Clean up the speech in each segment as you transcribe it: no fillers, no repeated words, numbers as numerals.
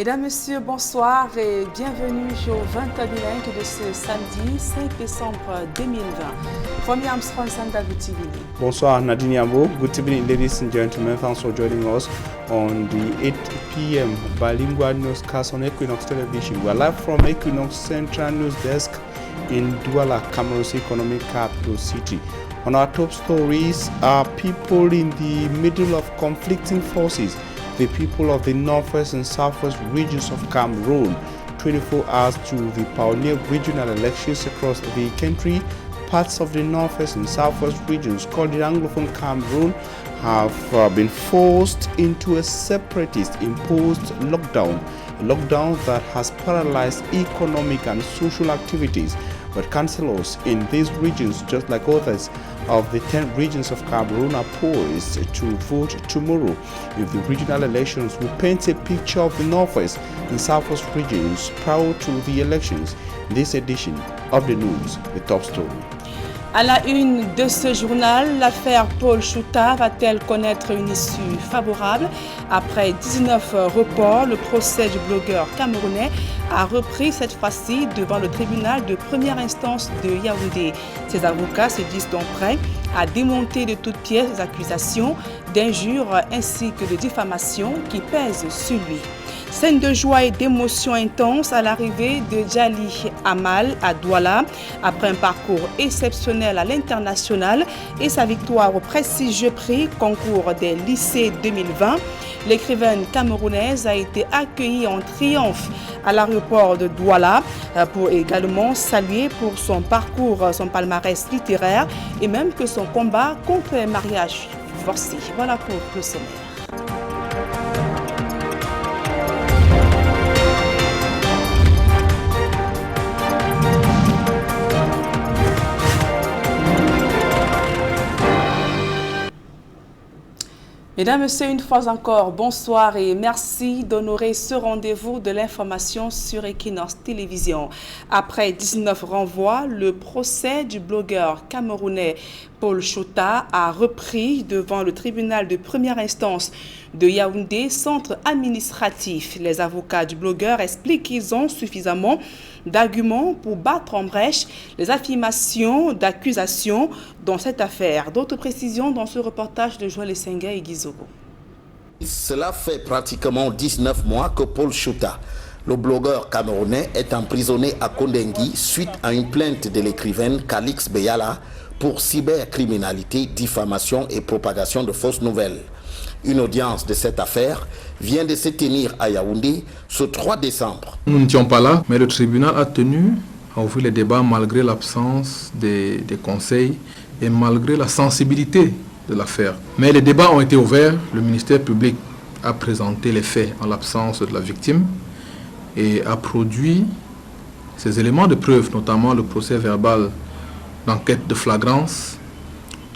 Mesdames, Messieurs, bonsoir et bienvenue au 20 bilingue de ce samedi 5 décembre 2020. From Armstrong Sandavutibili. Bonsoir Nadine Yambo. Good evening ladies and gentlemen. Thanks for joining us on the 8 p.m. bilingual newscast on Equinox Television. We are live from Equinox Central News Desk in Douala, Cameroon's economic capital city. On our top stories are people in the middle of conflicting forces. The people of the northwest and southwest regions of Cameroon, 24 hours to the pioneer regional elections across the country. Parts of the northwest and southwest regions called the Anglophone Cameroon have been forced into a separatist-imposed lockdown, a lockdown that has paralyzed economic and social activities. But councillors in these regions, just like others of the 10 regions of Cameroon, are poised to vote tomorrow if the regional elections will paint a picture of the northwest and southwest regions prior to the elections. In this edition of the news, the top story. À la une de ce journal, l'affaire Paul Chouta va-t-elle connaître une issue favorable? Après 19 reports, le procès du blogueur camerounais a repris cette fois-ci devant le tribunal de première instance de Yaoundé. Ses avocats se disent donc prêts à démonter de toutes pièces les accusations d'injures ainsi que de diffamation qui pèsent sur lui. Scène de joie et d'émotion intense à l'arrivée de Djali Amal à Douala après un parcours exceptionnel à l'international et sa victoire au prestigieux prix concours des lycées 2020. L'écrivaine camerounaise a été accueillie en triomphe à l'aéroport de Douala pour également saluer pour son parcours, son palmarès littéraire et même que son combat contre les mariages forcés. Voilà pour le sommaire. Mesdames, Messieurs, une fois encore, bonsoir et merci d'honorer ce rendez-vous de l'information sur Equinox Télévision. Après 19 renvois, le procès du blogueur camerounais Paul Chouta a repris devant le tribunal de première instance de Yaoundé, centre administratif. Les avocats du blogueur expliquent qu'ils ont suffisamment d'arguments pour battre en brèche les affirmations d'accusation dans cette affaire. D'autres précisions dans ce reportage de Joël Essenga et Guizoro. Cela fait pratiquement 19 mois que Paul Chouta, le blogueur camerounais, est emprisonné à Kondengui suite à une plainte de l'écrivaine Calix Beyala pour cybercriminalité, diffamation et propagation de fausses nouvelles. Une audience de cette affaire vient de se tenir à Yaoundé ce 3 décembre. Nous n'étions pas là, mais le tribunal a tenu à ouvrir les débats malgré l'absence des conseils et malgré la sensibilité de l'affaire. Mais les débats ont été ouverts, le ministère public a présenté les faits en l'absence de la victime et a produit ces éléments de preuve, notamment le procès verbal d'enquête de flagrance,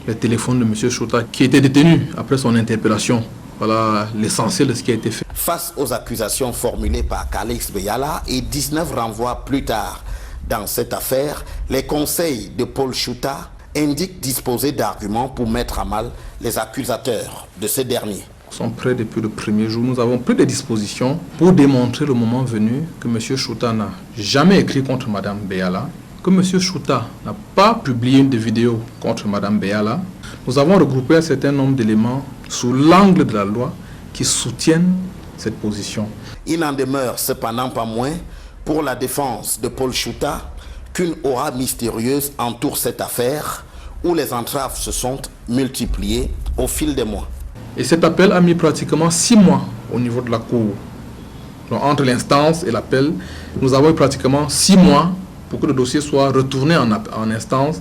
le téléphone de M. Chouta qui était détenu après son interpellation. Voilà l'essentiel de ce qui a été fait. Face aux accusations formulées par Calix Beyala et 19 renvois plus tard dans cette affaire, les conseils de Paul Chouta indiquent disposer d'arguments pour mettre à mal les accusateurs de ce dernier. Nous sommes prêts depuis le premier jour. Nous avons pris des dispositions pour démontrer le moment venu que M. Chouta n'a jamais écrit contre Mme Beyala, que M. Chouta n'a pas publié une vidéo contre Mme Beyala. Nous avons regroupé un certain nombre d'éléments sous l'angle de la loi qui soutiennent cette position. Il n'en demeure cependant pas moins pour la défense de Paul Chouta qu'une aura mystérieuse entoure cette affaire où les entraves se sont multipliées au fil des mois. Et cet appel a mis pratiquement 6 mois au niveau de la Cour. Donc, entre l'instance et l'appel, nous avons eu pratiquement 6 mois pour que le dossier soit retourné en instance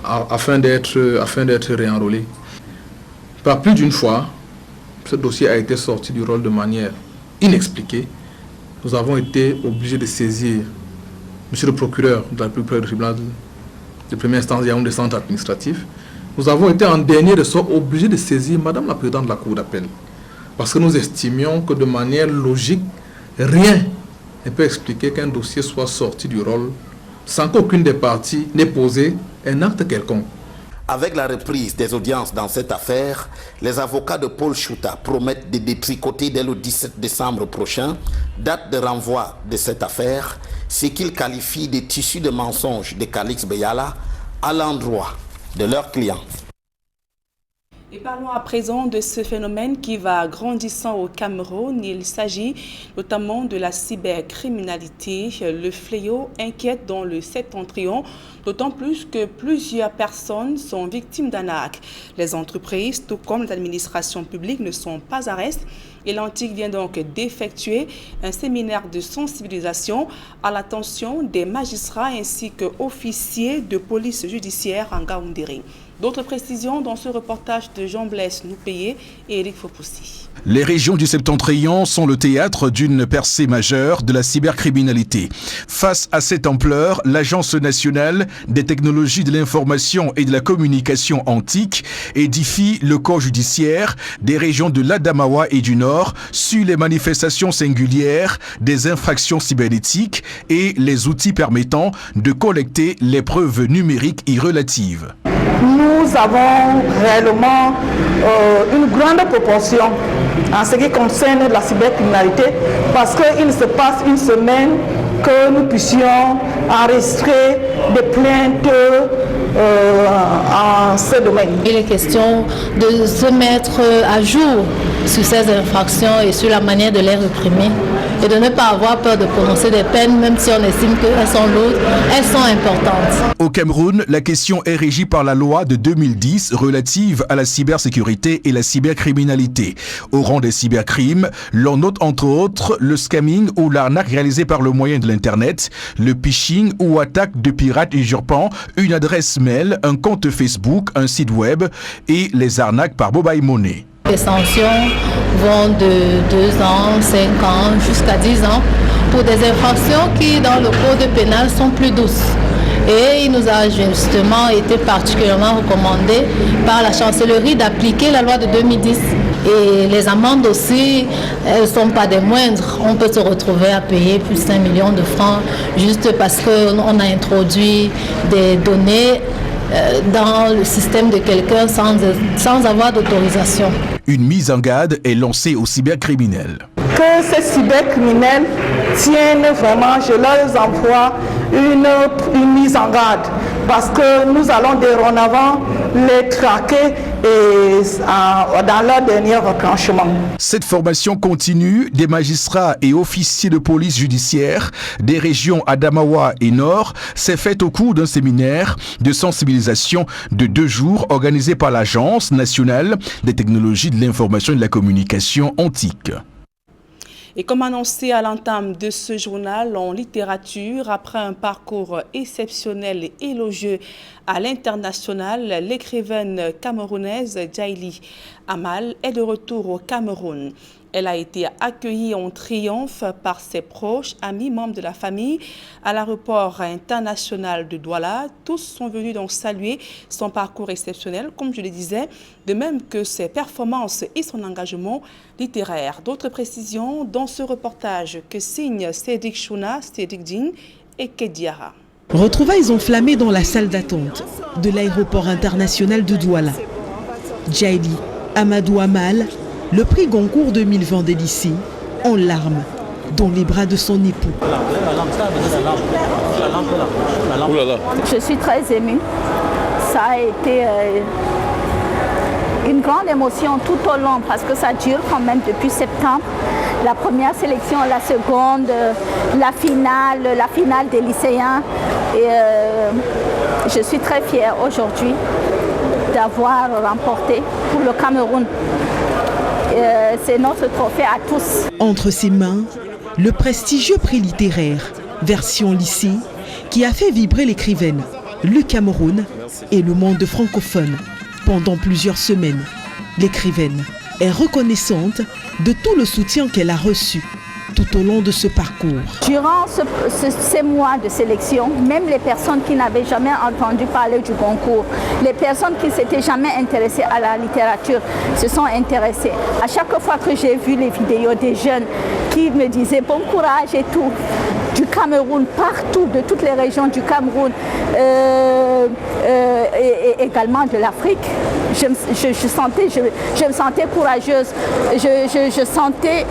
afin d'être réenrôlé. Par plus d'une fois, ce dossier a été sorti du rôle de manière inexpliquée. Nous avons été obligés de saisir M. le procureur de la République du tribunal de première instance Yaoundé centre administratif. Nous avons été en dernier ressort obligés de saisir Madame la Présidente de la Cour d'appel. Parce que nous estimions que de manière logique, rien ne peut expliquer qu'un dossier soit sorti du rôle sans qu'aucune des parties n'ait posé un acte quelconque. Avec la reprise des audiences dans cette affaire, les avocats de Paul Chouta promettent de détricoter dès le 17 décembre prochain, date de renvoi de cette affaire, ce qu'ils qualifient de tissu de mensonges de Calix Beyala à l'endroit de leurs clients. Et parlons à présent de ce phénomène qui va grandissant au Cameroun. Il s'agit notamment de la cybercriminalité. Le fléau inquiète dans le septentrion, d'autant plus que plusieurs personnes sont victimes d'arnaques. Les entreprises, tout comme les administrations publiques, ne sont pas à reste. Et l'Antique vient donc d'effectuer un séminaire de sensibilisation à l'attention des magistrats ainsi qu'officiers de police judiciaire en Gaoundéré. D'autres précisions dans ce reportage de Jean-Blaise Noupéé et Eric Fopoussi. Les régions du septentrion sont le théâtre d'une percée majeure de la cybercriminalité. Face à cette ampleur, l'Agence nationale des technologies de l'information et de la communication antique édifie le corps judiciaire des régions de l'Adamawa et du Nord sur les manifestations singulières des infractions cybernétiques et les outils permettant de collecter les preuves numériques y relatives. Nous avons réellement une grande proportion en ce qui concerne la cybercriminalité parce qu'il se passe une semaine que nous puissions enregistrer des plaintes en ce domaine. Il est question de se mettre à jour sur ces infractions et sur la manière de les réprimer et de ne pas avoir peur de prononcer des peines même si on estime qu'elles sont lourdes, elles sont importantes. Au Cameroun, la question est régie par la loi de 2010 relative à la cybersécurité et la cybercriminalité. Au rang des cybercrimes, l'on note entre autres le scamming ou l'arnaque réalisée par le moyen de l'Internet, le phishing ou attaque de pirates usurpant une adresse mail, un compte Facebook, un site web et les arnaques par mobile money. Les sanctions vont de 2 ans, 5 ans, jusqu'à 10 ans pour des infractions qui, dans le code pénal, sont plus douces. Et il nous a justement été particulièrement recommandé par la chancellerie d'appliquer la loi de 2010. Et les amendes aussi, elles ne sont pas des moindres. On peut se retrouver à payer plus de 5 millions de francs juste parce qu'on a introduit des données dans le système de quelqu'un sans avoir d'autorisation. Une mise en garde est lancée aux cybercriminels. Que ces cybercriminels tiennent vraiment, je leur envoie une mise en garde parce que nous allons dorénavant les traquer et dans leur dernier retranchement. Cette formation continue des magistrats et officiers de police judiciaire des régions Adamawa et Nord s'est faite au cours d'un séminaire de sensibilisation de 2 jours organisé par l'Agence nationale des technologies de l'information et de la communication antique. Et comme annoncé à l'entame de ce journal en littérature, après un parcours exceptionnel et élogieux à l'international, l'écrivaine camerounaise Djaïli Amal est de retour au Cameroun. Elle a été accueillie en triomphe par ses proches, amis, membres de la famille à l'aéroport international de Douala. Tous sont venus donc saluer son parcours exceptionnel, comme je le disais, de même que ses performances et son engagement littéraire. D'autres précisions dans ce reportage que signent Cédric Chouna, Cédric Dine et Kediara. Retrouvailles enflammées dans la salle d'attente de l'aéroport international de Douala. Djaïli Amadou Amal, le prix Goncourt 2020 des lycées, en larmes, dans les bras de son époux. Je suis très émue. Ça a été une grande émotion tout au long parce que ça dure quand même depuis septembre. La première sélection, la seconde, la finale des lycéens. Et je suis très fière aujourd'hui d'avoir remporté pour le Cameroun. C'est notre trophée à tous. Entre ses mains, le prestigieux prix littéraire, version lycée, qui a fait vibrer l'écrivaine, le Cameroun et le monde francophone pendant plusieurs semaines. L'écrivaine est reconnaissante de tout le soutien qu'elle a reçu tout au long de ce parcours. Durant ces mois de sélection, même les personnes qui n'avaient jamais entendu parler du concours, les personnes qui ne s'étaient jamais intéressées à la littérature se sont intéressées. À chaque fois que j'ai vu les vidéos des jeunes qui me disaient bon courage et tout, du Cameroun, partout, de toutes les régions du Cameroun, et également de l'Afrique. Je me sentais courageuse, je sentais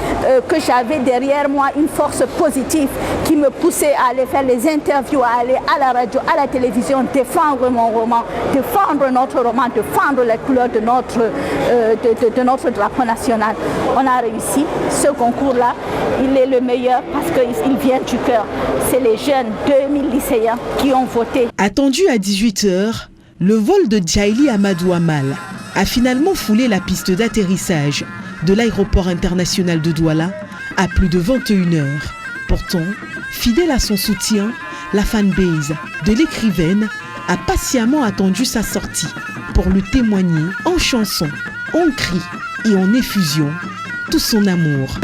que j'avais derrière moi une force positive qui me poussait à aller faire les interviews, à aller à la radio, à la télévision, défendre mon roman, défendre notre roman, défendre les couleurs de notre drapeau national. On a réussi. Ce concours-là, il est le meilleur parce qu'il vient du cœur. C'est les jeunes, 2000 lycéens qui ont voté. Attendu à 18h, le vol de Djaili Amadou Amal a finalement foulé la piste d'atterrissage de l'aéroport international de Douala à plus de 21h. Pourtant, fidèle à son soutien, la fanbase de l'écrivaine a patiemment attendu sa sortie pour lui témoigner en chanson, en cris et en effusion tout son amour.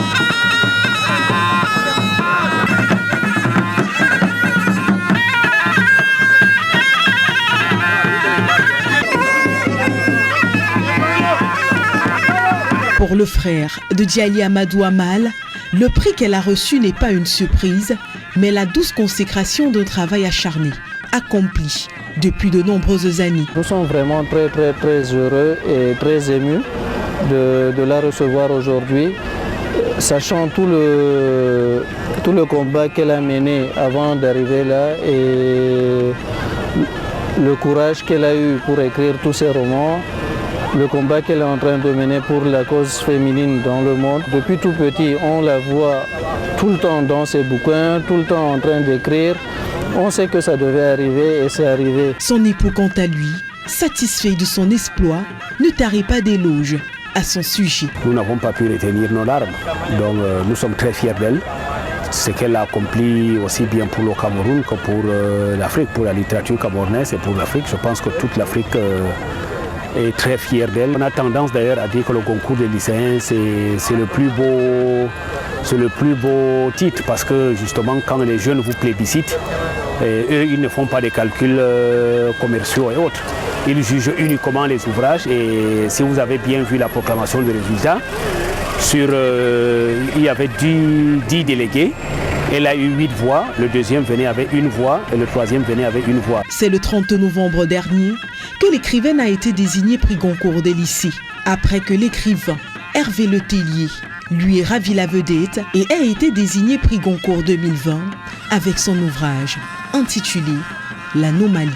Pour le frère de Djaili Amadou Amal, le prix qu'elle a reçu n'est pas une surprise, mais la douce consécration d'un travail acharné, accompli depuis de nombreuses années. Nous sommes vraiment très heureux et très émus de la recevoir aujourd'hui, sachant tout le combat qu'elle a mené avant d'arriver là et le courage qu'elle a eu pour écrire tous ses romans. Le combat qu'elle est en train de mener pour la cause féminine dans le monde. Depuis tout petit, on la voit tout le temps dans ses bouquins, tout le temps en train d'écrire. On sait que ça devait arriver et c'est arrivé. Son époux, quant à lui, satisfait de son exploit, ne tarit pas d'éloges à son sujet. Nous n'avons pas pu retenir nos larmes, donc nous sommes très fiers d'elle. Ce qu'elle a accompli aussi bien pour le Cameroun que pour l'Afrique, pour la littérature camerounaise et pour l'Afrique. Je pense que toute l'Afrique est très fière d'elle. On a tendance d'ailleurs à dire que le concours des lycéens c'est le plus beau titre parce que justement quand les jeunes vous plébiscitent, eux ils ne font pas des calculs commerciaux et autres. Ils jugent uniquement les ouvrages et si vous avez bien vu la proclamation des résultats, il y avait 10 délégués. Elle a eu 8 voix, le deuxième venait avec 1 voix et le troisième venait avec 1 voix. C'est le 30 novembre dernier que l'écrivaine a été désignée prix Goncourt des lycées, après que l'écrivain Hervé Letellier lui ait ravi la vedette et a été désigné prix Goncourt 2020 avec son ouvrage intitulé L'Anomalie.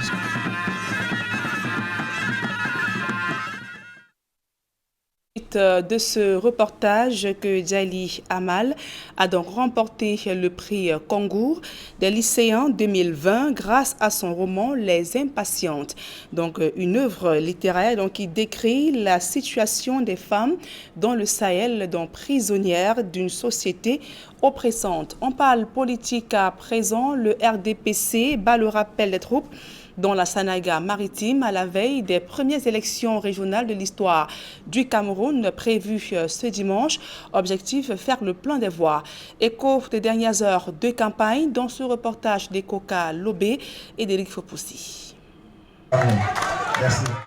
De ce reportage que Djaili Amal a donc remporté le prix Congour des lycéens 2020 grâce à son roman Les Impatientes. Donc une œuvre littéraire donc, qui décrit la situation des femmes dans le Sahel, donc prisonnières d'une société oppressante. On parle politique à présent. Le RDPC bat le rappel des troupes dans la Sanaga maritime à la veille des premières élections régionales de l'histoire du Cameroun prévues ce dimanche. Objectif, faire le plein des voix. Écho des dernières heures de campagne dans ce reportage d'Ekoka Lobé et d'Éric Fopoussi.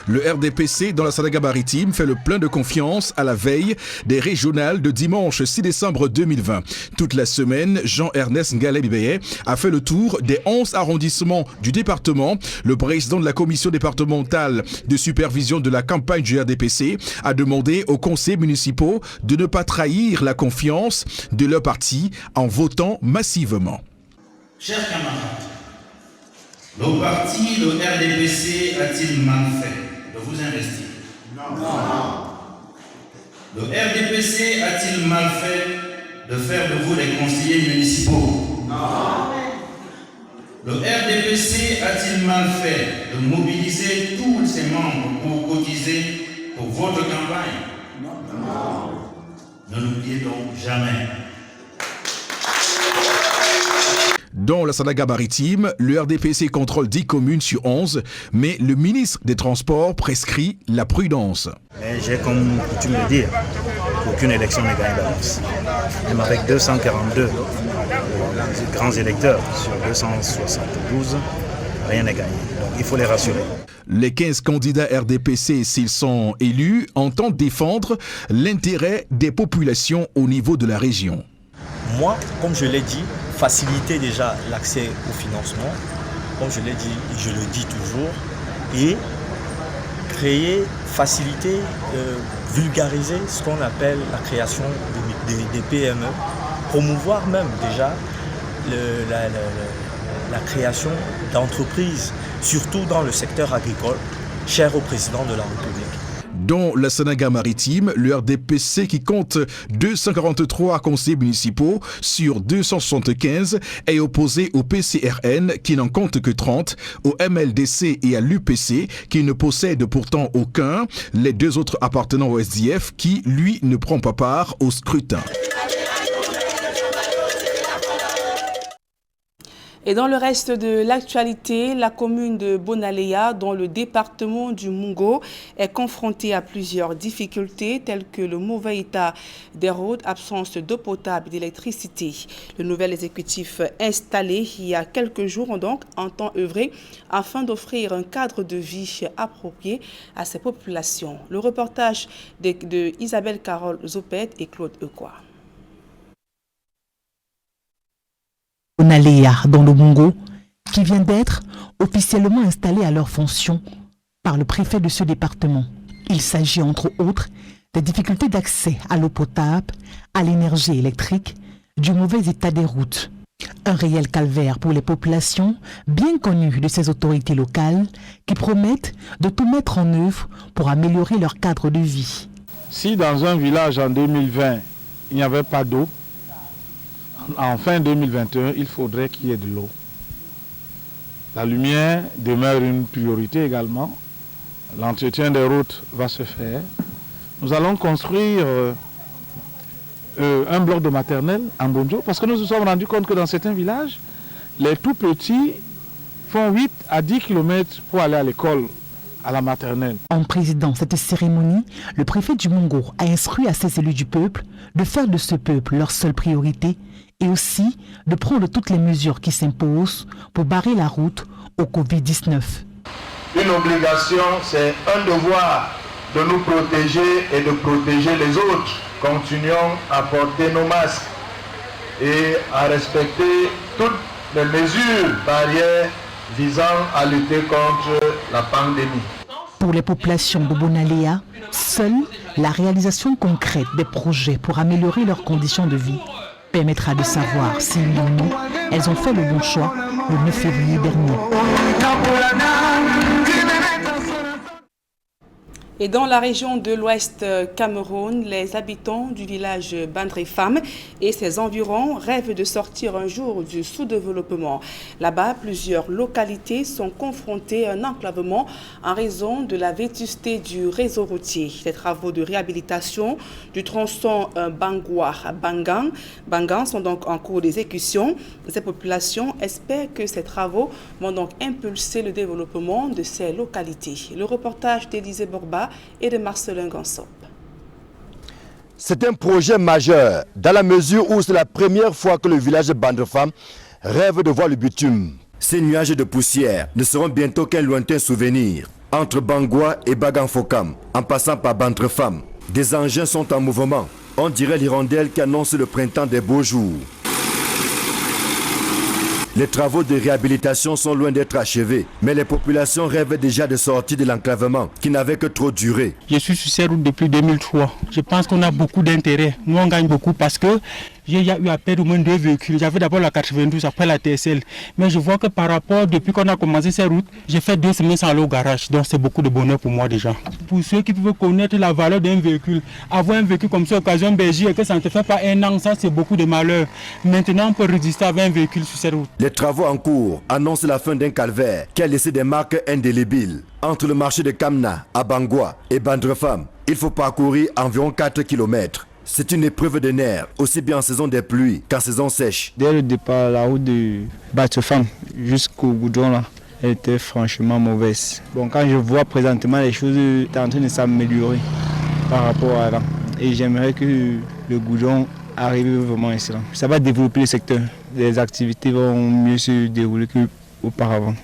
Le RDPC dans la Sanaga maritime fait le plein de confiance à la veille des régionales de dimanche 6 décembre 2020. Toute la semaine, Jean-Ernest Ngalé-Bibeye a fait le tour des 11 arrondissements du département. Le président de la commission départementale de supervision de la campagne du RDPC a demandé aux conseils municipaux de ne pas trahir la confiance de leur parti en votant massivement. Chers camarades, le parti, le RDPC, a-t-il mal fait de vous investir? Non. Le RDPC a-t-il mal fait de faire de vous des conseillers municipaux? Non. Le RDPC a-t-il mal fait de mobiliser tous ses membres pour cotiser pour votre campagne? Non. Ne l'oubliez donc jamais. Dans la Sanaga maritime, le RDPC contrôle 10 communes sur 11, mais le ministre des Transports prescrit la prudence. J'ai comme coutume de dire qu'aucune élection n'est gagnée d'avance. Même avec 242 grands électeurs sur 272, rien n'est gagné. Donc il faut les rassurer. Les 15 candidats RDPC, s'ils sont élus, entendent défendre l'intérêt des populations au niveau de la région. Moi, comme je l'ai dit, faciliter déjà l'accès au financement. Comme je l'ai dit, je le dis toujours, et créer, faciliter, vulgariser ce qu'on appelle la création des PME, promouvoir même déjà la création d'entreprises, surtout dans le secteur agricole, cher au président de la République. Dont la Sénégal maritime, le RDPC qui compte 243 conseillers municipaux sur 275 est opposé au PCRN qui n'en compte que 30, au MLDC et à l'UPC qui ne possède pourtant aucun, les deux autres appartenant au SDF qui, lui, ne prend pas part au scrutin. Et dans le reste de l'actualité, la commune de Bonalea, dans le département du Mungo, est confrontée à plusieurs difficultés telles que le mauvais état des routes, absence d'eau potable et d'électricité. Le nouvel exécutif installé il y a quelques jours donc entend œuvrer afin d'offrir un cadre de vie approprié à ces populations. Le reportage de Isabelle Carole Zopet et Claude Eukwa. Bonalea dans le Mungo, qui vient d'être officiellement installé à leur fonction par le préfet de ce département. Il s'agit entre autres des difficultés d'accès à l'eau potable, à l'énergie électrique, du mauvais état des routes. Un réel calvaire pour les populations bien connues de ces autorités locales qui promettent de tout mettre en œuvre pour améliorer leur cadre de vie. Si dans un village en 2020, il n'y avait pas d'eau, en fin 2021, il faudrait qu'il y ait de l'eau. La lumière demeure une priorité également. L'entretien des routes va se faire. Nous allons construire un bloc de maternelle en Bonjo parce que nous nous sommes rendus compte que dans certains villages, les tout petits font 8 à 10 km pour aller à l'école, à la maternelle. En présidant cette cérémonie, le préfet du Mungo a instruit à ses élus du peuple de faire de ce peuple leur seule priorité et aussi de prendre toutes les mesures qui s'imposent pour barrer la route au Covid-19. Une obligation, c'est un devoir de nous protéger et de protéger les autres. Continuons à porter nos masques et à respecter toutes les mesures barrières visant à lutter contre la pandémie. Pour les populations de Bonalea, seule la réalisation concrète des projets pour améliorer leurs conditions de vie permettra de savoir si oui ou non elles ont fait le bon choix le 9 février dernier. Et dans la région de l'Ouest Cameroun, les habitants du village Bandrefam et ses environs rêvent de sortir un jour du sous-développement. Là-bas, plusieurs localités sont confrontées à un enclavement en raison de la vétusté du réseau routier. Les travaux de réhabilitation du tronçon Bangan sont donc en cours d'exécution. Ces populations espèrent que ces travaux vont donc impulser le développement de ces localités. Le reportage d'Élisée Borba et de Marcelin Gansop. C'est un projet majeur dans la mesure où c'est la première fois que le village de Bandrefam rêve de voir le bitume. Ces nuages de poussière ne seront bientôt qu'un lointain souvenir. Entre Bangwa et Baganfokam, en passant par Bandrefam, des engins sont en mouvement. On dirait l'hirondelle qui annonce le printemps des beaux jours. Les travaux de réhabilitation sont loin d'être achevés, mais les populations rêvent déjà de sortir de l'enclavement qui n'avait que trop duré. Je suis sur ces routes depuis 2003. Je pense qu'on a beaucoup d'intérêt. Nous, on gagne beaucoup parce que j'ai eu à perdre au moins 2 véhicules. J'avais d'abord la 92, après la TSL. Mais je vois que par rapport, depuis qu'on a commencé ces routes, j'ai fait 2 semaines sans aller au garage. Donc c'est beaucoup de bonheur pour moi déjà. Pour ceux qui peuvent connaître la valeur d'un véhicule, avoir un véhicule comme ça, occasion berger, et que ça ne te fait pas un an, ça c'est beaucoup de malheur. Maintenant on peut résister avec un véhicule sur ces routes. Les travaux en cours annoncent la fin d'un calvaire qui a laissé des marques indélébiles. Entre le marché de Kamna à Bangwa et Bandrefam, il faut parcourir environ 4 km. C'est une épreuve de nerfs, aussi bien en saison des pluies qu'en saison sèche. Dès le départ, la route de Bandrefam jusqu'au goudron, là, elle était franchement mauvaise. Bon, quand je vois présentement les choses sont en train de s'améliorer par rapport à avant. Et j'aimerais que le goudron arrive vraiment excellent. Ça va développer le secteur. Les activités vont mieux se dérouler qu'auparavant.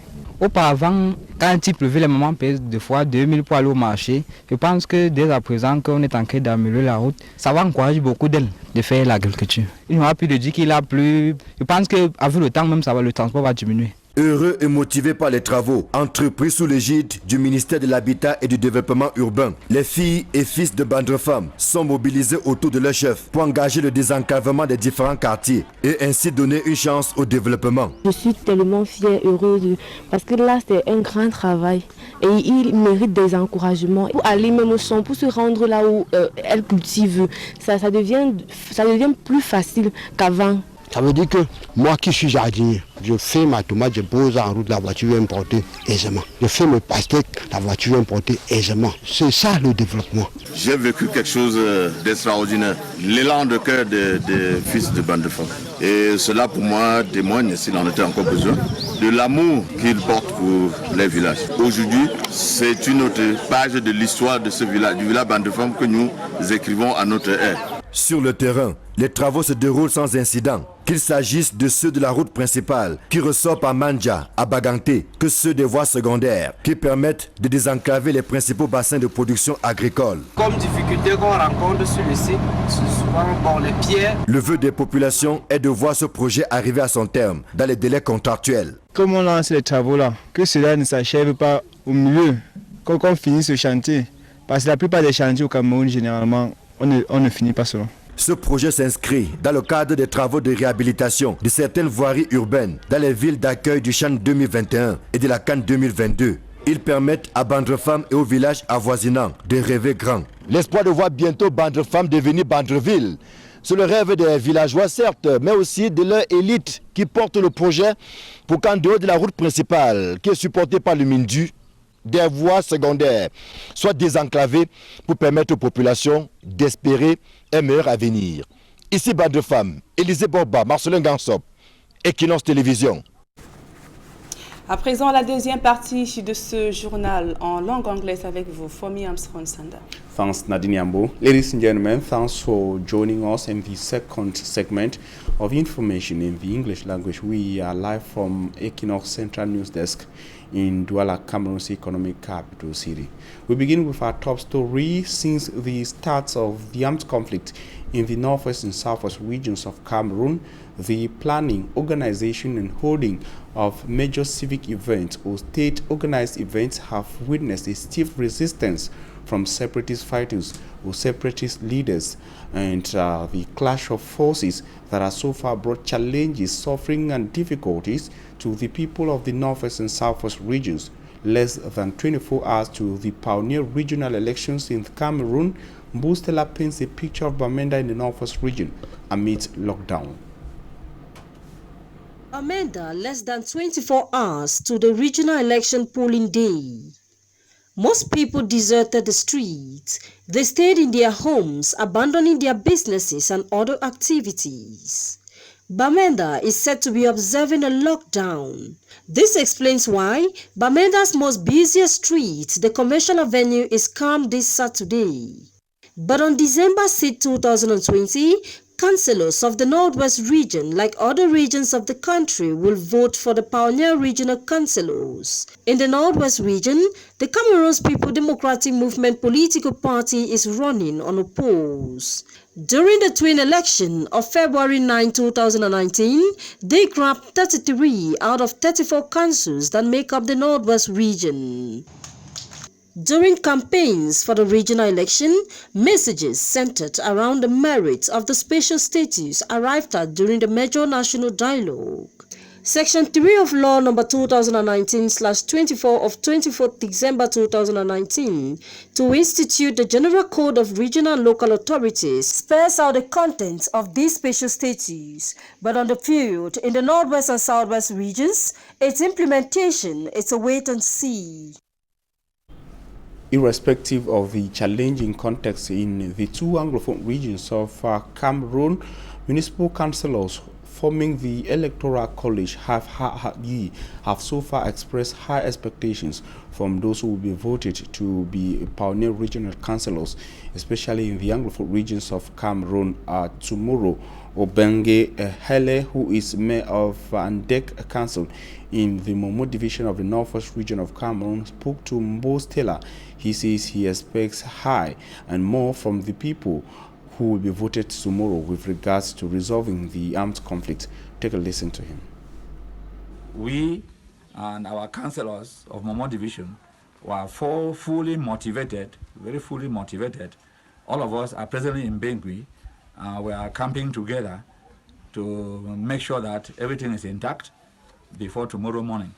Auparavant, quand il pleuvait, les mamans payaient 2 fois 2000 pour aller au marché. Je pense que dès à présent qu'on est en train d'améliorer la route, ça va encourager beaucoup d'elles de faire l'agriculture. Il n'y aura plus de dire qu'il a plu. Je pense qu'avec le temps même, le transport va diminuer. Heureux et motivés par les travaux entrepris sous l'égide du ministère de l'Habitat et du Développement urbain, les filles et fils de Bandrefam sont mobilisés autour de leur chef pour engager le désenclavement des différents quartiers et ainsi donner une chance au développement. Je suis tellement fière, heureuse, parce que là c'est un grand travail et il mérite des encouragements pour aller même au champ, pour se rendre là où elle cultive. Ça devient plus facile qu'avant. Ça veut dire que moi qui suis jardinier, je fais ma tomate, je pose en route, la voiture vient me porter aisément. Je fais mes pastèques, la voiture vient me porter aisément. C'est ça le développement. J'ai vécu quelque chose d'extraordinaire. L'élan de cœur des fils de Bandrefam. Et cela pour moi témoigne, s'il en était encore besoin, de l'amour qu'ils portent pour les villages. Aujourd'hui, c'est une autre page de l'histoire de ce village, du village Bandrefam que nous écrivons à notre ère. Sur le terrain, les travaux se déroulent sans incident, qu'il s'agisse de ceux de la route principale qui ressort par Mandja à Baganté, que ceux des voies secondaires qui permettent de désenclaver les principaux bassins de production agricole. Comme difficulté qu'on rencontre sur le site, c'est souvent les pierres. Le vœu des populations est de voir ce projet arriver à son terme dans les délais contractuels. Comme on lance les travaux là, que cela ne s'achève pas au milieu, qu'on finisse ce chantier, parce que la plupart des chantiers au Cameroun généralement, on ne finit pas cela. Ce projet s'inscrit dans le cadre des travaux de réhabilitation de certaines voiries urbaines dans les villes d'accueil du Chan 2021 et de la Cannes 2022. Ils permettent à Bandrefam et aux villages avoisinants de rêver grand. L'espoir de voir bientôt Bandrefam devenir Bandreville, c'est le rêve des villageois certes, mais aussi de leur élite qui porte le projet pour qu'en dehors de la route principale qui est supportée par le Mindu, des voies secondaires soient désenclavées pour permettre aux populations d'espérer un meilleur avenir. Ici Bandrefam, Élisée Borba, Marcelin Gansop, Equinox Télévision. À présent, la deuxième partie de ce journal en langue anglaise avec vous, Fomi Armstrong Sanda. Thanks, Nadine Yambo. Ladies and gentlemen, thanks for joining us in the second segment of information in the English language. We are live from Equinox Central News Desk in Douala, Cameroon's economic capital city. We begin with our top story. Since the start of the armed conflict in the northwest and southwest regions of Cameroon, the planning, organization and holding of major civic events or state-organized events have witnessed a stiff resistance from separatist fighters or separatist leaders, and the clash of forces that has so far brought challenges, suffering and difficulties to the people of the northwest and southwest regions. Less than 24 hours to the pioneer regional elections in Cameroon, Mbustela paints a picture of Bamenda in the northwest region amid lockdown. Bamenda, less than 24 hours to the regional election polling day. Most people deserted the streets. They stayed in their homes, abandoning their businesses and other activities. Bamenda is said to be observing a lockdown. This explains why Bamenda's most busiest street, the Commercial Avenue, is calm this Saturday. But on December 6, 2020, councillors of the Northwest region, like other regions of the country, will vote for the pioneer regional councillors. In the Northwest region, the Cameroon's People Democratic Movement political party is running unopposed. During the twin election of February 9, 2019, they grabbed 33 out of 34 councils that make up the Northwest region. During campaigns for the regional election, messages centered around the merits of the special status arrived at during the major national dialogue. Section 3 of Law Number 2019/24 of 24th December 2019 to institute the General Code of Regional and Local Authorities spells out the contents of these special status, but on the field in the Northwest and Southwest regions, its implementation is a wait and see. Irrespective of the challenging context in the two Anglophone regions of Cameroon, municipal councillors forming the Electoral College have so far expressed high expectations from those who will be voted to be pioneer regional councillors, especially in the Anglophone regions of Cameroon. Tomorrow, Obenge Hele, who is mayor of Andek Council in the Momo division of the Northwest region of Cameroon, spoke to Mbostela. He says he expects high and more from the people who will be voted tomorrow with regards to resolving the armed conflict. Take a listen to him. We and our councillors of Momo Division were fully motivated, very fully motivated. All of us are presently in Bengui. We are camping together to make sure that everything is intact before tomorrow morning.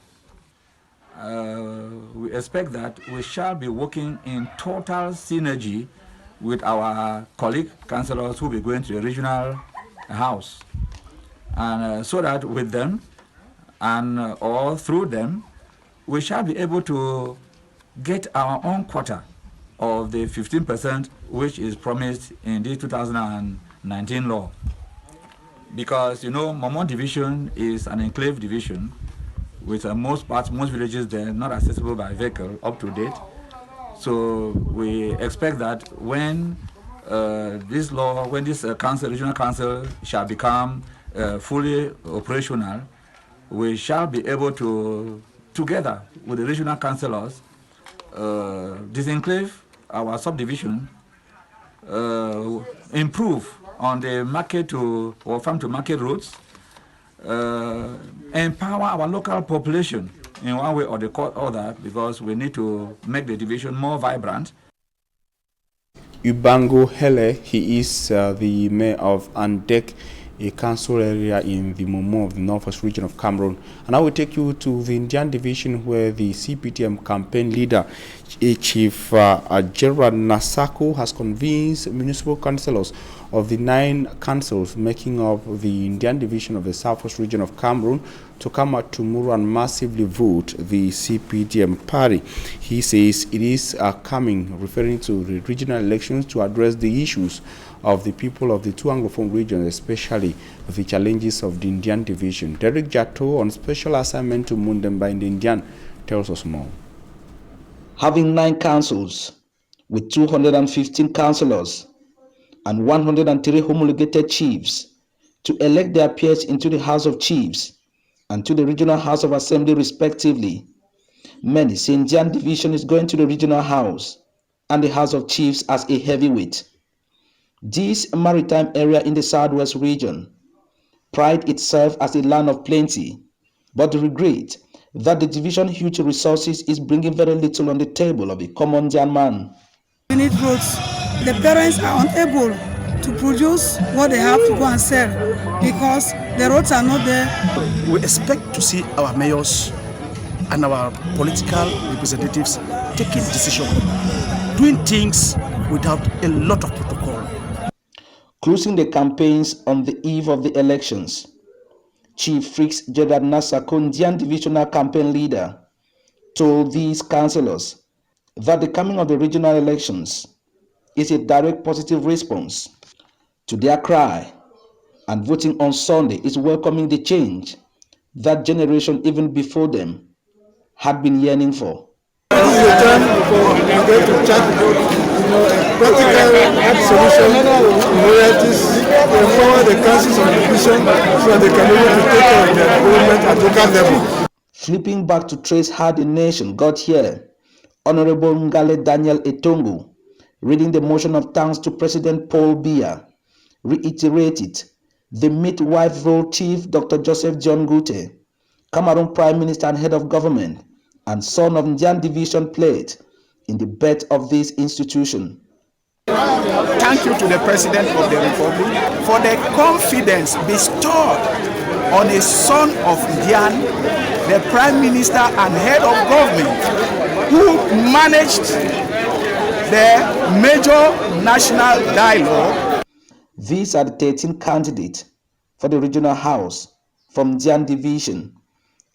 We expect that we shall be working in total synergy with our colleague councillors who will be going to the regional house, and so that with them and or through them, we shall be able to get our own quota of the 15% which is promised in the 2019 law. Because, you know, Momo Division is an enclave division with most villages there not accessible by vehicle up to date. So we expect that when this law, when this regional council shall become fully operational, we shall be able to, together with the regional councillors, disenclave our subdivision, improve on the market to or farm to market routes, empower our local population in one way or the other, because we need to make the division more vibrant. Ubango Hele, he is the mayor of Andek, a council area in the Momo of the Northwest region of Cameroon. And I will take you to the Indian division, where the CPTM campaign leader, Chief Gerard Nasako, has convinced municipal councillors of the 9 councils making up the Indian division of the Southwest region of Cameroon to come out tomorrow and massively vote the CPTM party. He says it is coming, referring to the regional elections, to address the issues of the people of the 2 Anglophone regions, especially the challenges of the Indian division. Derek Jato, on special assignment to Mundemba in the Indian, tells us more. Having 9 councils with 215 councillors and 103 homologated chiefs to elect their peers into the House of Chiefs and to the Regional House of Assembly respectively, many say Indian division is going to the Regional House and the House of Chiefs as a heavyweight. This maritime area in the Southwest region prides itself as a land of plenty, but regret that the division huge resources is bringing very little on the table of a common Indian man. We need roads. The parents are unable to produce what they have to go and sell because the roads are not there. We expect to see our mayors and our political representatives taking decisions, doing things without a lot of protocol. Closing the campaigns on the eve of the elections, Chief Frix Gerard Nasako, Indian divisional campaign leader, told these councillors that the coming of the regional elections is a direct positive response to their cry, and voting on Sunday is welcoming the change that generation even before them had been yearning for. This is a time for them to chat, practical solution to royalties, to empower the councils of division so that they can be able to take care of their development at local level. Flipping back to trace how the nation got here, Honorable Ngale Daniel Etongo, reading the motion of thanks to President Paul Biya, reiterated the midwife role Chief Dr. Joseph John Gute, Cameroon Prime Minister and Head of Government, and son of Indian Division played in the birth of this institution. Thank you to the President of the Republic for the confidence bestowed on a son of Indian, the Prime Minister and Head of Government, who managed the major national dialogue. These are the 13 candidates for the regional house from Indian Division,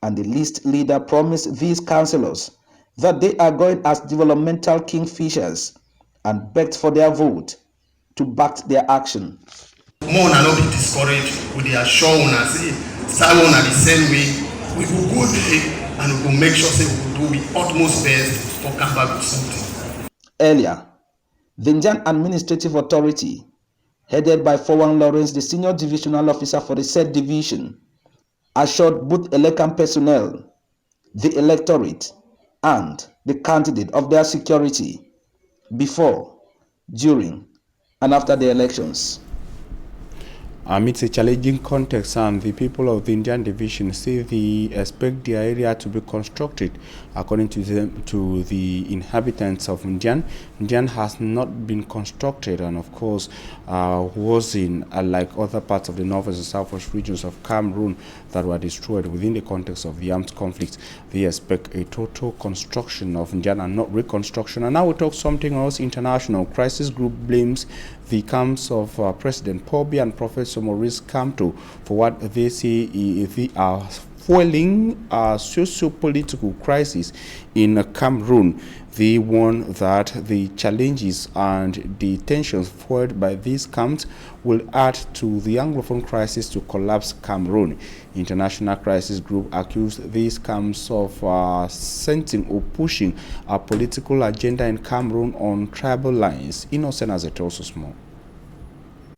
and the list leader promised these councillors that they are going as developmental kingfishers and begged for their vote to back their action. More not be discouraged with the assure una say Simon are the same way. We will go there and we will make sure we will do the utmost best for come back with something. Earlier, the Indian Administrative Authority, headed by Fowan Lawrence, the senior divisional officer for the said division, assured both election personnel, the electorate, and the candidate of their security before, during, and after the elections. Amidst a challenging context, and the people of the Indian division say they expect their area to be constructed according to the inhabitants of Indian. Indian has not been constructed, and of course was in like other parts of the north and southwest regions of Cameroon that were destroyed within the context of the armed conflict. They expect a total construction of Indian and not reconstruction. And now we talk something else. International crisis group blames the camps of President Paul Biya and Professor Maurice Kamto for what they say they are fueling a socio-political crisis in Cameroon. They warn that the challenges and the tensions fueled by these camps will add to the Anglophone crisis to collapse Cameroon. International Crisis Group accused these camps of sensing or pushing a political agenda in Cameroon on tribal lines. Innocent as it also small.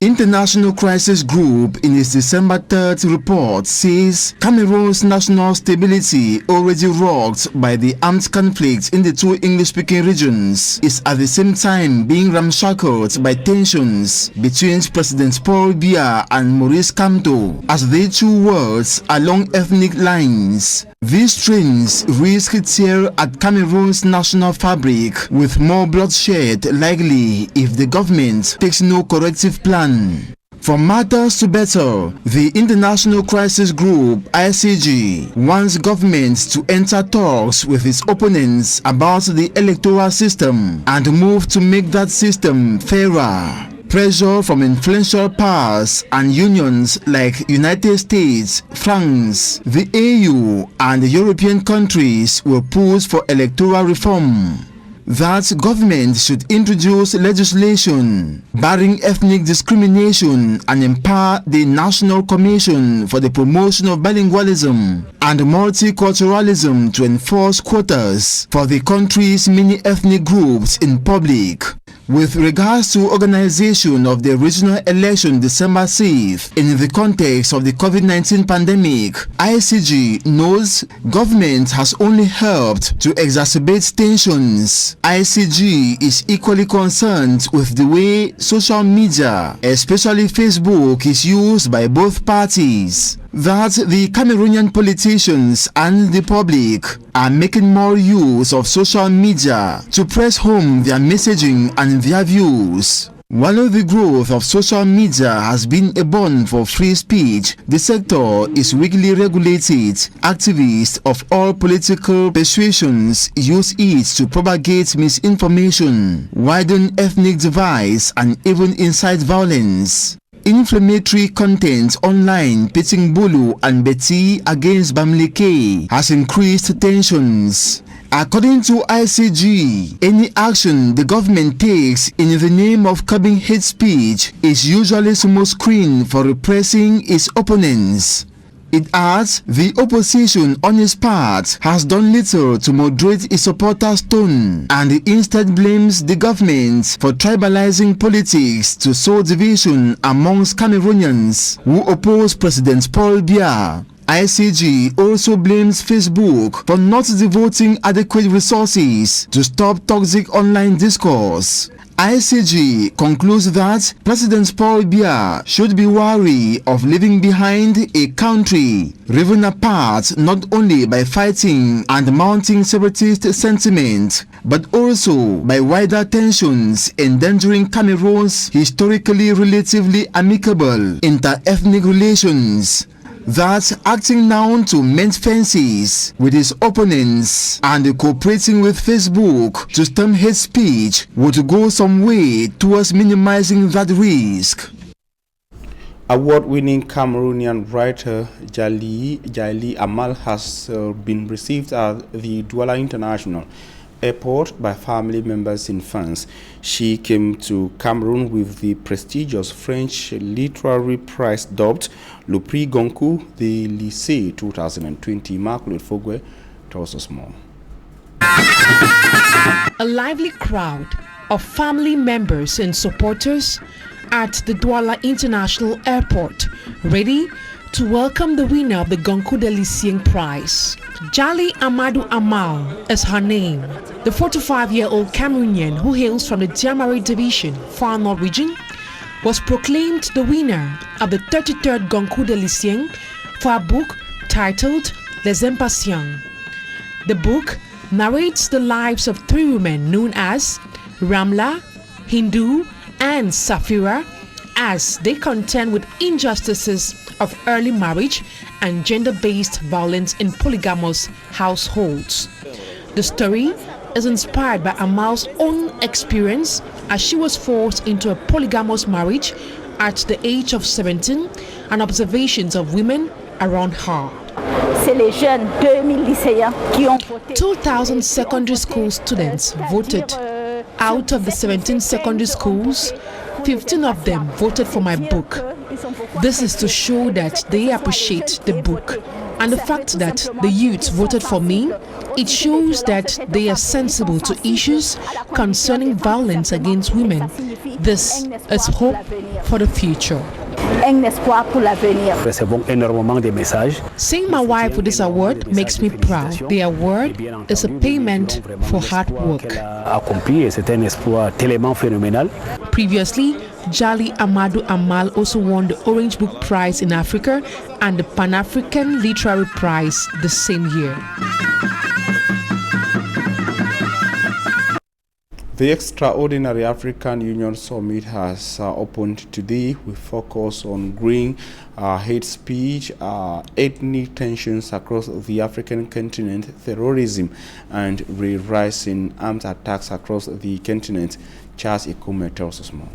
International Crisis Group in its December 3rd report says Cameroon's national stability, already rocked by the armed conflict in the two English-speaking regions, is at the same time being ramshackled by tensions between President Paul Biya and Maurice Kamto as they two worlds along ethnic lines. These trends risk tear at Cameroon's national fabric, with more bloodshed likely if the government takes no corrective plan. From matters to better, the International Crisis Group ICG wants government to enter talks with its opponents about the electoral system and move to make that system fairer. Pressure from influential powers and unions like United States, France, the AU and the European countries will push for electoral reform. That government should introduce legislation barring ethnic discrimination and empower the National Commission for the Promotion of Bilingualism and Multiculturalism to enforce quotas for the country's many ethnic groups in public. With regards to organization of the regional election December 6th, in the context of the COVID-19 pandemic, ICG knows government has only helped to exacerbate tensions. ICG is equally concerned with the way social media, especially Facebook, is used by both parties. That the Cameroonian politicians and the public are making more use of social media to press home their messaging and their views. While the growth of social media has been a boon for free speech, the sector is weakly regulated. Activists of all political persuasions use it to propagate misinformation, widen ethnic divides, and even incite violence. Inflammatory content online pitting Bulu and Betty against Bamileke has increased tensions. According to ICG, any action the government takes in the name of curbing hate speech is usually small screen for repressing its opponents. It adds the opposition on its part has done little to moderate its supporters' tone and instead blames the government for tribalizing politics to sow division amongst Cameroonians who oppose President Paul Biya. ICG also blames Facebook for not devoting adequate resources to stop toxic online discourse. ICG concludes that President Paul Biya should be wary of leaving behind a country riven apart not only by fighting and mounting separatist sentiment, but also by wider tensions endangering Cameroon's historically relatively amicable inter-ethnic relations. That acting now to mend fences with his opponents and cooperating with Facebook to stem hate speech would go some way towards minimizing that risk. Award-winning Cameroonian writer Jaili Amal has been received at the Douala International Airport by family members in France. She came to Cameroon with the prestigious French literary prize dubbed Le Prix Goncourt de Lycée 2020. Immaculate Fogwe tells us more. A lively crowd of family members and supporters at the Douala International Airport, ready to welcome the winner of the Goncourt de Lycée Prize. Jali Amadou Amal is her name. The 45-year-old Cameroonian who hails from the Diamari Division, Far North region, was proclaimed the winner of the 33rd Goncourt de Lycéens for a book titled Les Impatients. The book narrates the lives of 3 women known as Ramla, Hindu, and Safira as they contend with injustices of early marriage and gender-based violence in polygamous households. The story is inspired by Amal's own experience as she was forced into a polygamous marriage at the age of 17 and observations of women around her. 2,000 secondary school students voted. Out of the 17 secondary schools, 15 of them voted for my book. This is to show that they appreciate the book. And the fact that the youth voted for me, it shows that they are sensible to issues concerning violence against women. This is hope for the future. Seeing my wife with this award makes me proud. The award is a payment for hard work. Previously, Jali Amadou Amal also won the Orange Book Prize in Africa and the Pan-African Literary Prize the same year. The Extraordinary African Union Summit has opened today with focus on green hate speech, ethnic tensions across the African continent, terrorism, and rising armed attacks across the continent. Charles Ikume tells us more.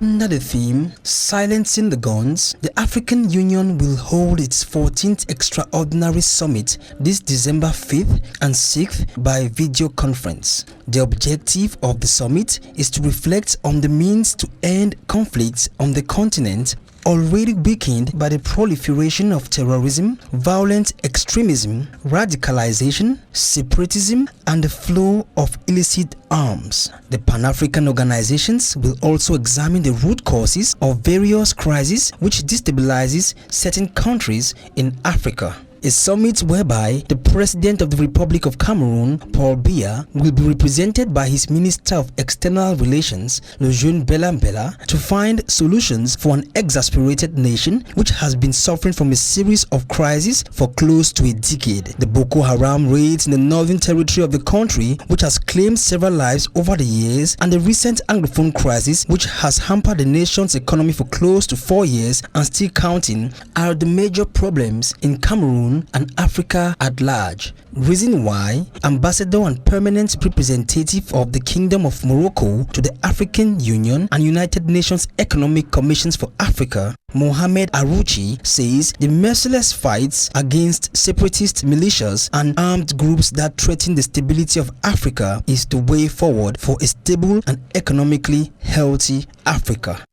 Under the theme, Silencing the Guns, the African Union will hold its 14th Extraordinary Summit this December 5th and 6th by video conference. The objective of the summit is to reflect on the means to end conflicts on the continent already weakened by the proliferation of terrorism, violent extremism, radicalization, separatism, and the flow of illicit arms. The Pan-African organizations will also examine the root causes of various crises which destabilizes certain countries in Africa. A summit whereby the President of the Republic of Cameroon, Paul Biya, will be represented by his Minister of External Relations, Lejeune Belambela, to find solutions for an exasperated nation which has been suffering from a series of crises for close to a decade. The Boko Haram raids in the northern territory of the country, which has claimed several lives over the years, and the recent Anglophone crisis, which has hampered the nation's economy for close to 4 years and still counting, are the major problems in Cameroon and Africa at large. Reason why Ambassador and Permanent Representative of the Kingdom of Morocco to the African Union and United Nations Economic Commissions for Africa, Mohamed Arouchi, says the merciless fights against separatist militias and armed groups that threaten the stability of Africa is the way forward for a stable and economically healthy Africa.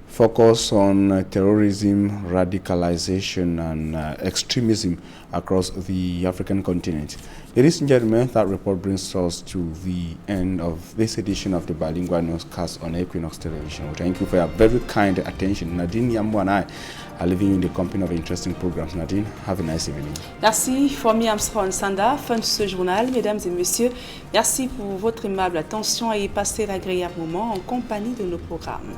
Focus on terrorism, radicalization, and extremism across the African continent. Ladies and gentlemen, that report brings us to the end of this edition of the Bilingual Newscast on Equinox Television. Thank you for your very kind attention. Nadine Yambo and I are living in the company of interesting programs. Nadine, have a nice evening. Merci, Fomi Armstrong Sanda, fin de ce journal. Mesdames et messieurs, merci pour votre aimable attention et passez l'agréable moment en compagnie de nos programmes.